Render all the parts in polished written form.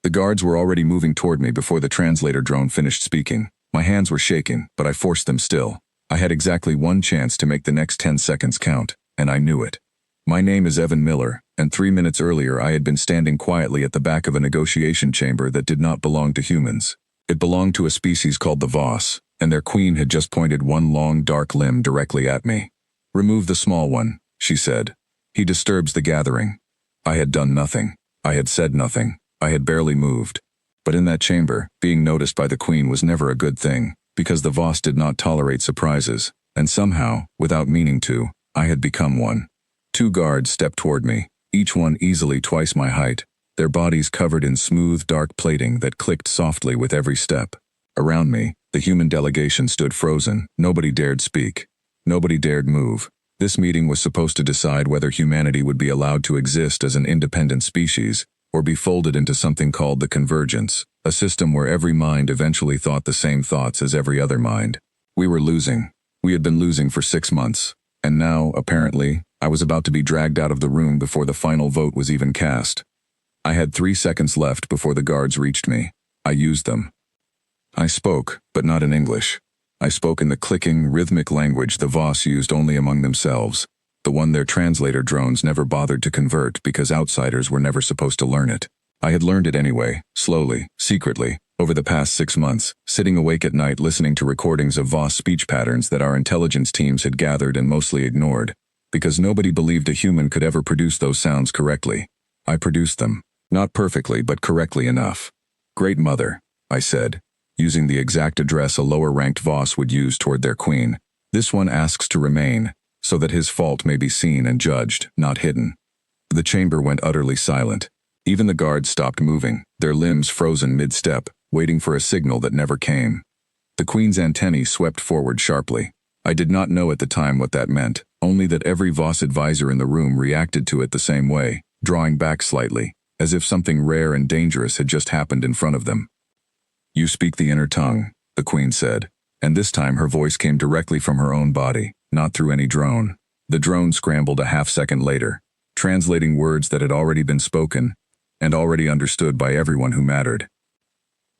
The guards were already moving toward me before the translator drone finished speaking. My hands were shaking, but I forced them still. I had exactly one chance to make the next 10 seconds count, and I knew it. My name is Evan Miller, and 3 minutes earlier I had been standing quietly at the back of a negotiation chamber that did not belong to humans. It belonged to a species called the Voss, and their queen had just pointed one long dark limb directly at me. "Remove the small one," she said. "He disturbs the gathering." I had done nothing. I had said nothing. I had barely moved. But in that chamber, being noticed by the queen was never a good thing, because the Voss did not tolerate surprises, and somehow, without meaning to, I had become one. 2 guards stepped toward me, each one easily twice my height, their bodies covered in smooth dark plating that clicked softly with every step. Around me, the human delegation stood frozen. Nobody dared speak. Nobody dared move. This meeting was supposed to decide whether humanity would be allowed to exist as an independent species, or be folded into something called the convergence, a system where every mind eventually thought the same thoughts as every other mind. We were losing. We had been losing for 6 months, and now, apparently, I was about to be dragged out of the room before the final vote was even cast. I had 3 seconds left before the guards reached me. I used them. I spoke, but not in English. I spoke in the clicking, rhythmic language the Voss used only among themselves, the one their translator drones never bothered to convert because outsiders were never supposed to learn it. I had learned it anyway, slowly, secretly, over the past 6 months, sitting awake at night listening to recordings of Voss speech patterns that our intelligence teams had gathered and mostly ignored, because nobody believed a human could ever produce those sounds correctly. I produced them. Not perfectly, but correctly enough. "Great Mother," I said, using the exact address a lower-ranked Voss would use toward their queen. "This one asks to remain, so that his fault may be seen and judged, not hidden." The chamber went utterly silent. Even the guards stopped moving, their limbs frozen mid-step, waiting for a signal that never came. The queen's antennae swept forward sharply. I did not know at the time what that meant, only that every Voss advisor in the room reacted to it the same way, drawing back slightly, as if something rare and dangerous had just happened in front of them. "You speak the inner tongue," the queen said, and this time her voice came directly from her own body, not through any drone. The drone scrambled a half-second later, translating words that had already been spoken, and already understood by everyone who mattered.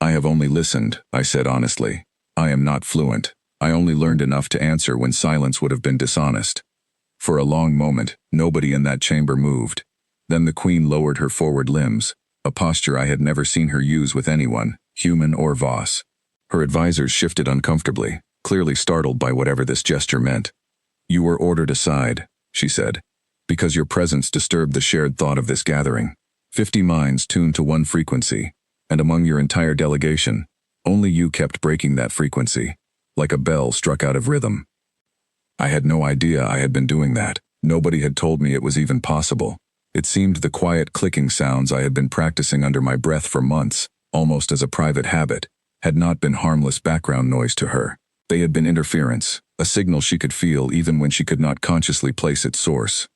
"I have only listened," I said honestly. "I am not fluent. I only learned enough to answer when silence would have been dishonest." For a long moment, nobody in that chamber moved. Then the queen lowered her forward limbs, a posture I had never seen her use with anyone, human or Voss. Her advisors shifted uncomfortably, clearly startled by whatever this gesture meant. "You were ordered aside," she said, "because your presence disturbed the shared thought of this gathering. 50 minds tuned to one frequency, and among your entire delegation, only you kept breaking that frequency, like a bell struck out of rhythm." I had no idea I had been doing that. Nobody had told me it was even possible. It seemed the quiet clicking sounds I had been practicing under my breath for months, almost as a private habit, had not been harmless background noise to her. They had been interference, a signal she could feel even when she could not consciously place its source.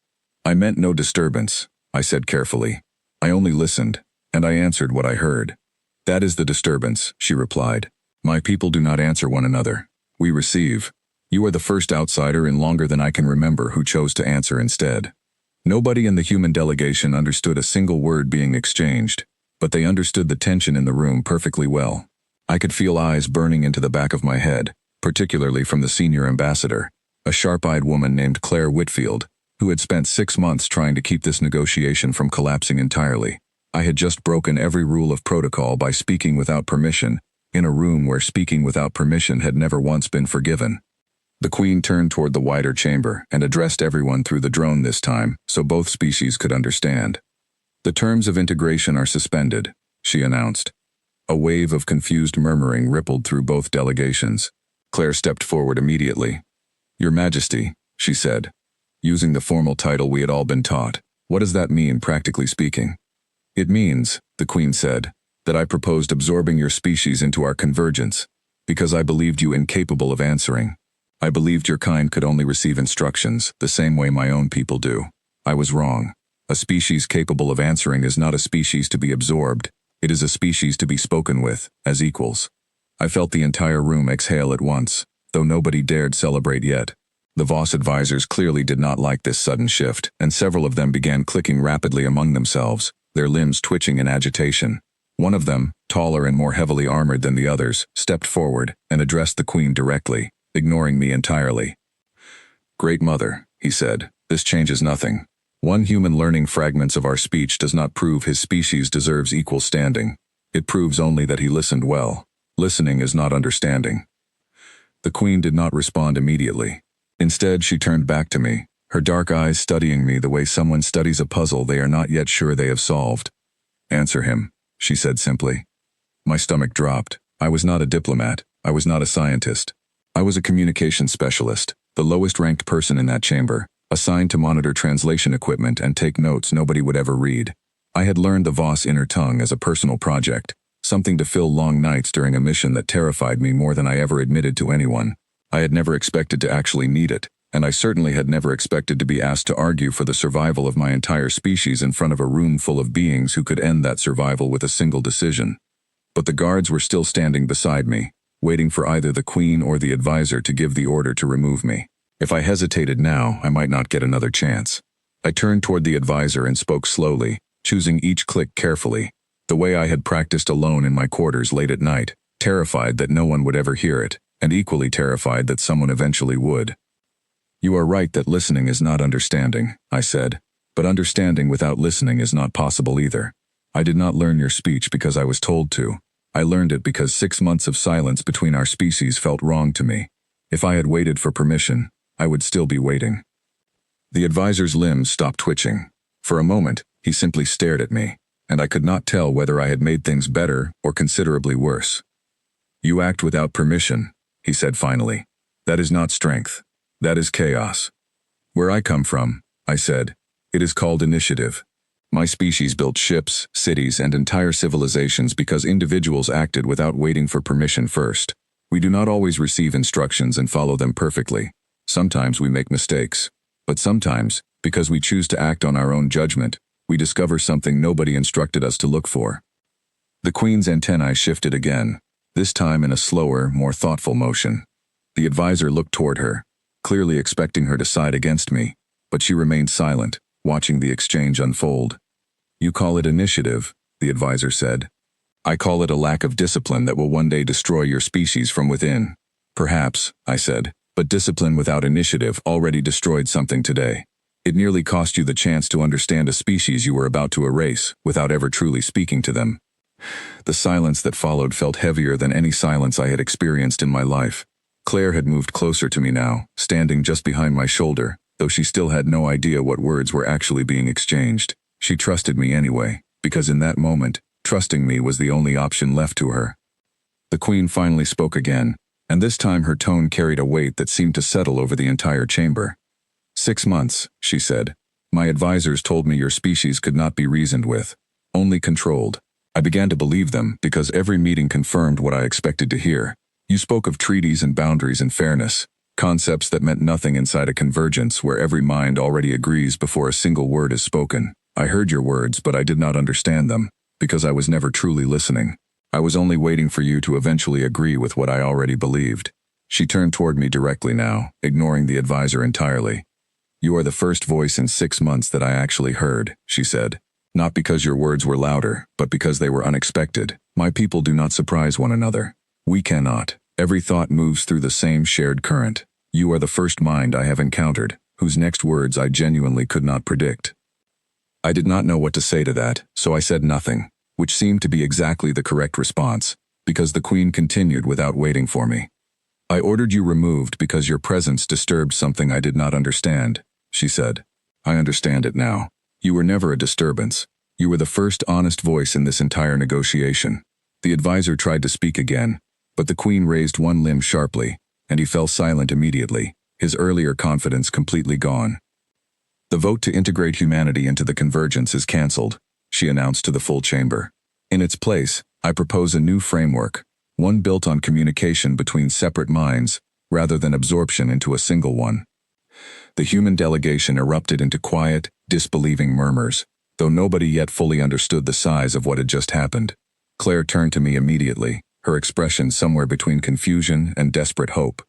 "I meant no disturbance," I said carefully. "I only listened, and I answered what I heard." "That is the disturbance," she replied. "My people do not answer one another. We receive. You are the first outsider in longer than I can remember who chose to answer instead." Nobody in the human delegation understood a single word being exchanged, but they understood the tension in the room perfectly well. I could feel eyes burning into the back of my head, particularly from the senior ambassador, a sharp-eyed woman named Claire Whitfield, who had spent 6 months trying to keep this negotiation from collapsing entirely. I had just broken every rule of protocol by speaking without permission, in a room where speaking without permission had never once been forgiven. The queen turned toward the wider chamber and addressed everyone through the drone this time, so both species could understand. "The terms of integration are suspended," she announced. A wave of confused murmuring rippled through both delegations. Claire stepped forward immediately. "Your Majesty," she said, using the formal title we had all been taught. "What does that mean, practically speaking?" "It means," the queen said, "that I proposed absorbing your species into our convergence, because I believed you incapable of answering. I believed your kind could only receive instructions, the same way my own people do. I was wrong. A species capable of answering is not a species to be absorbed, it is a species to be spoken with, as equals." I felt the entire room exhale at once, though nobody dared celebrate yet. The Voss advisors clearly did not like this sudden shift, and several of them began clicking rapidly among themselves, their limbs twitching in agitation. One of them, taller and more heavily armored than the others, stepped forward and addressed the Queen directly, ignoring me entirely. "Great Mother," he said, "this changes nothing. One human learning fragments of our speech does not prove his species deserves equal standing. It proves only that he listened well. Listening is not understanding." The Queen did not respond immediately. Instead, she turned back to me, her dark eyes studying me the way someone studies a puzzle they are not yet sure they have solved. "Answer him," she said simply. My stomach dropped. I was not a diplomat. I was not a scientist. I was a communication specialist, the lowest-ranked person in that chamber, assigned to monitor translation equipment and take notes nobody would ever read. I had learned the Voss inner tongue as a personal project, something to fill long nights during a mission that terrified me more than I ever admitted to anyone. I had never expected to actually need it, and I certainly had never expected to be asked to argue for the survival of my entire species in front of a room full of beings who could end that survival with a single decision. But the guards were still standing beside me, waiting for either the Queen or the advisor to give the order to remove me. If I hesitated now, I might not get another chance. I turned toward the advisor and spoke slowly, choosing each click carefully, the way I had practiced alone in my quarters late at night, terrified that no one would ever hear it, and equally terrified that someone eventually would. "You are right that listening is not understanding," I said, "but understanding without listening is not possible either. I did not learn your speech because I was told to. I learned it because 6 months of silence between our species felt wrong to me. If I had waited for permission, I would still be waiting." The advisor's limbs stopped twitching. For a moment, he simply stared at me, and I could not tell whether I had made things better or considerably worse. "You act without permission," he said finally. "That is not strength. That is chaos." "Where I come from," I said, "it is called initiative. My species built ships, cities, and entire civilizations because individuals acted without waiting for permission first. We do not always receive instructions and follow them perfectly. Sometimes we make mistakes. But sometimes, because we choose to act on our own judgment, we discover something nobody instructed us to look for." The Queen's antennae shifted again, this time in a slower, more thoughtful motion. The advisor looked toward her, clearly expecting her to side against me, but she remained silent, watching the exchange unfold. "You call it initiative," the advisor said. "I call it a lack of discipline that will one day destroy your species from within." "Perhaps," I said, "but discipline without initiative already destroyed something today. It nearly cost you the chance to understand a species you were about to erase without ever truly speaking to them." The silence that followed felt heavier than any silence I had experienced in my life. Claire had moved closer to me now, standing just behind my shoulder, though she still had no idea what words were actually being exchanged. She trusted me anyway, because in that moment, trusting me was the only option left to her. The Queen finally spoke again, and this time her tone carried a weight that seemed to settle over the entire chamber. "6 months," she said. "My advisors told me your species could not be reasoned with, only controlled. I began to believe them because every meeting confirmed what I expected to hear. You spoke of treaties and boundaries and fairness, concepts that meant nothing inside a convergence where every mind already agrees before a single word is spoken. I heard your words, but I did not understand them, because I was never truly listening. I was only waiting for you to eventually agree with what I already believed." She turned toward me directly now, ignoring the advisor entirely. "You are the first voice in 6 months that I actually heard," she said. "Not because your words were louder, but because they were unexpected. My people do not surprise one another. We cannot. Every thought moves through the same shared current. You are the first mind I have encountered, whose next words I genuinely could not predict." I did not know what to say to that, so I said nothing, which seemed to be exactly the correct response, because the Queen continued without waiting for me. "I ordered you removed because your presence disturbed something I did not understand," she said. "I understand it now. You were never a disturbance. You were the first honest voice in this entire negotiation." The advisor tried to speak again, but the Queen raised one limb sharply, and he fell silent immediately, his earlier confidence completely gone. "The vote to integrate humanity into the convergence is cancelled," she announced to the full chamber. "In its place, I propose a new framework, one built on communication between separate minds, rather than absorption into a single one." The human delegation erupted into quiet, disbelieving murmurs, though nobody yet fully understood the size of what had just happened. Claire turned to me immediately, her expression somewhere between confusion and desperate hope.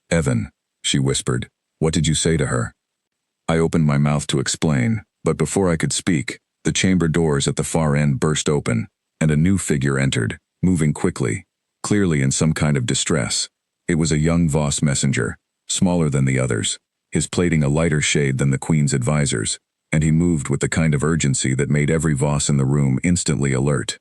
"Evan," she whispered, "what did you say to her?" I opened my mouth to explain, but before I could speak, the chamber doors at the far end burst open, and a new figure entered, moving quickly, clearly in some kind of distress. It was a young Voss messenger, smaller than the others, his plating a lighter shade than the Queen's advisors, and he moved with the kind of urgency that made every Voss in the room instantly alert.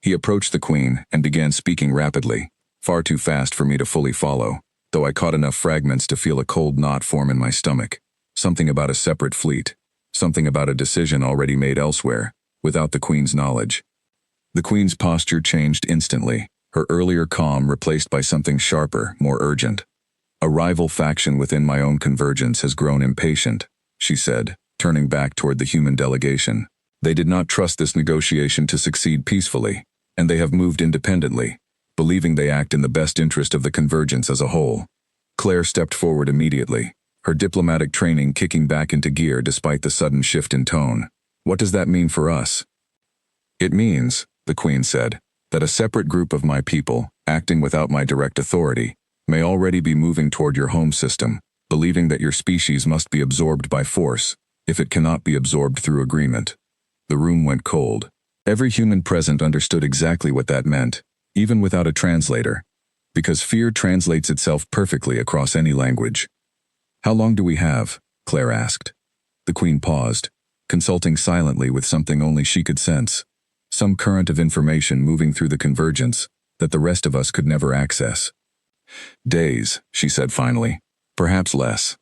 He approached the Queen and began speaking rapidly, far too fast for me to fully follow, though I caught enough fragments to feel a cold knot form in my stomach. Something about a separate fleet, something about a decision already made elsewhere, without the Queen's knowledge. The Queen's posture changed instantly, her earlier calm replaced by something sharper, more urgent. A rival faction within my own convergence has grown impatient, she said, turning back toward the human delegation. They did not trust this negotiation to succeed peacefully, and they have moved independently, believing they act in the best interest of the convergence as a whole. Claire stepped forward immediately, her diplomatic training kicking back into gear despite the sudden shift in tone. What does that mean for us? It means, the Queen said, that a separate group of my people, acting without my direct authority, may already be moving toward your home system, believing that your species must be absorbed by force, if it cannot be absorbed through agreement. The room went cold. Every human present understood exactly what that meant, even without a translator, because fear translates itself perfectly across any language. How long do we have? Claire asked. The Queen paused, consulting silently with something only she could sense, some current of information moving through the convergence that the rest of us could never access. Days, she said finally, perhaps less.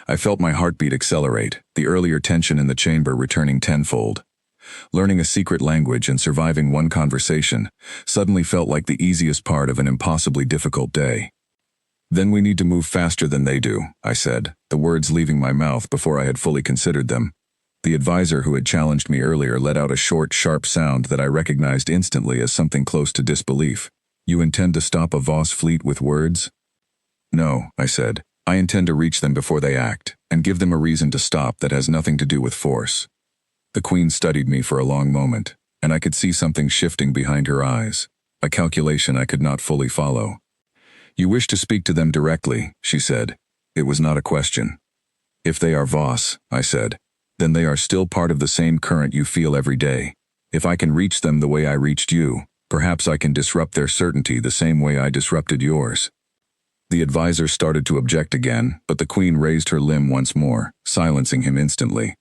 I felt my heartbeat accelerate, the earlier tension in the chamber returning tenfold. Learning a secret language and surviving one conversation suddenly felt like the easiest part of an impossibly difficult day. Then we need to move faster than they do, I said, the words leaving my mouth before I had fully considered them. The advisor who had challenged me earlier let out a short, sharp sound that I recognized instantly as something close to disbelief. You intend to stop a Voss fleet with words? No, I said. I intend to reach them before they act, and give them a reason to stop that has nothing to do with force. The Queen studied me for a long moment, and I could see something shifting behind her eyes, a calculation I could not fully follow. You wish to speak to them directly, she said. It was not a question. If they are Voss, I said, then they are still part of the same current you feel every day. If I can reach them the way I reached you, perhaps I can disrupt their certainty the same way I disrupted yours. The advisor started to object again, but the Queen raised her limb once more, silencing him instantly.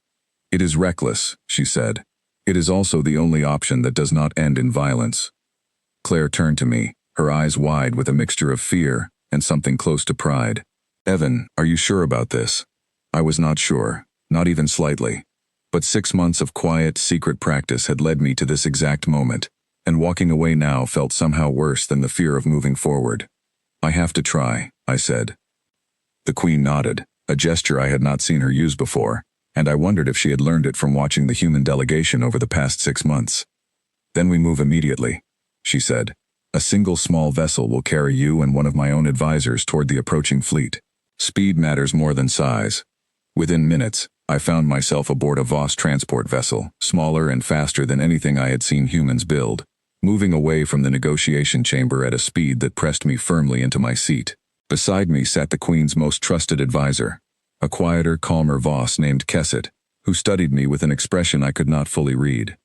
It is reckless, she said. It is also the only option that does not end in violence. Claire turned to me, her eyes wide with a mixture of fear and something close to pride. Evan, are you sure about this? I was not sure, not even slightly. But 6 months of quiet, secret practice had led me to this exact moment, and walking away now felt somehow worse than the fear of moving forward. I have to try, I said. The Queen nodded, a gesture I had not seen her use before, and I wondered if she had learned it from watching the human delegation over the past 6 months. Then we move immediately, she said. A single small vessel will carry you and one of my own advisors toward the approaching fleet. Speed matters more than size. Within minutes, I found myself aboard a Voss transport vessel, smaller and faster than anything I had seen humans build, moving away from the negotiation chamber at a speed that pressed me firmly into my seat. Beside me sat the Queen's most trusted advisor, a quieter, calmer Voss named Kesset, who studied me with an expression I could not fully read.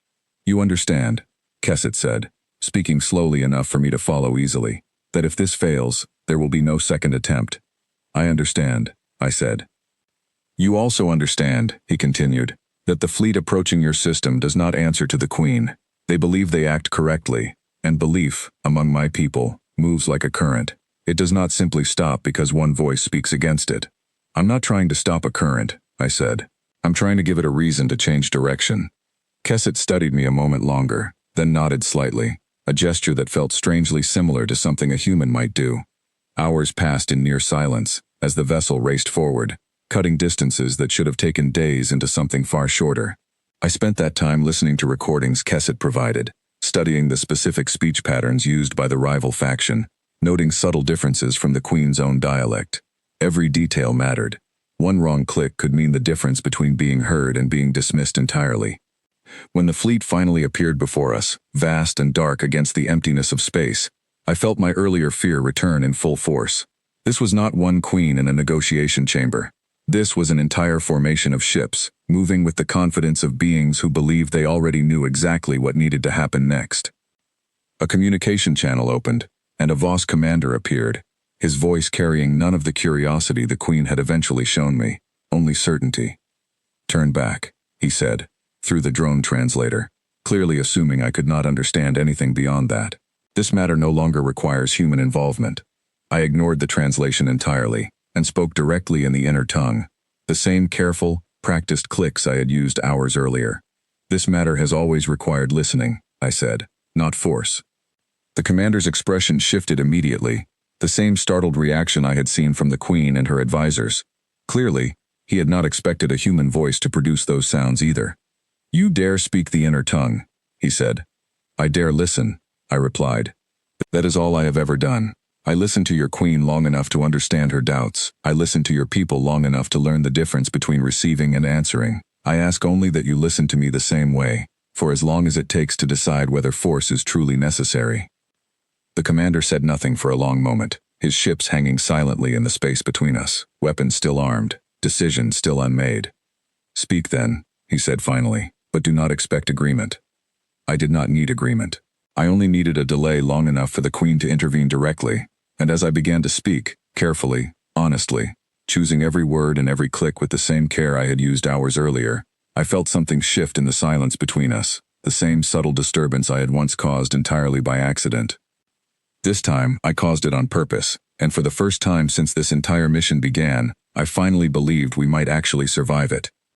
You understand, Kesset said, speaking slowly enough for me to follow easily, that if this fails, there will be no second attempt. I understand, I said. You also understand, he continued, that the fleet approaching your system does not answer to the Queen. They believe they act correctly, and belief, among my people, moves like a current. It does not simply stop because one voice speaks against it. I'm not trying to stop a current, I said. I'm trying to give it a reason to change direction. Kesset studied me a moment longer, then nodded slightly, a gesture that felt strangely similar to something a human might do. Hours passed in near silence, as the vessel raced forward, cutting distances that should have taken days into something far shorter. I spent that time listening to recordings Kesset provided, studying the specific speech patterns used by the rival faction, noting subtle differences from the Queen's own dialect. Every detail mattered. One wrong click could mean the difference between being heard and being dismissed entirely. When the fleet finally appeared before us, vast and dark against the emptiness of space, I felt my earlier fear return in full force. This was not one Queen in a negotiation chamber. This was an entire formation of ships, moving with the confidence of beings who believed they already knew exactly what needed to happen next. A communication channel opened, and a Voss commander appeared, his voice carrying none of the curiosity the Queen had eventually shown me, only certainty. "Turn back," he said, through the drone translator, clearly assuming I could not understand anything beyond that. This matter no longer requires human involvement. I ignored the translation entirely, and spoke directly in the inner tongue, the same careful, practiced clicks I had used hours earlier. "This matter has always required listening," I said, "not force." The commander's expression shifted immediately, the same startled reaction I had seen from the Queen and her advisors. Clearly, he had not expected a human voice to produce those sounds either. "You dare speak the inner tongue," he said. "I dare listen," I replied. "That is all I have ever done. I listened to your Queen long enough to understand her doubts. I listened to your people long enough to learn the difference between receiving and answering. I ask only that you listen to me the same way, for as long as it takes to decide whether force is truly necessary." The commander said nothing for a long moment, his ships hanging silently in the space between us, weapons still armed, decision still unmade. "Speak then," he said finally, "but do not expect agreement." I did not need agreement. I only needed a delay long enough for the Queen to intervene directly, and as I began to speak, carefully, honestly, choosing every word and every click with the same care I had used hours earlier, I felt something shift in the silence between us, the same subtle disturbance I had once caused entirely by accident. This time, I caused it on purpose, and for the first time since this entire mission began, I finally believed we might actually survive it.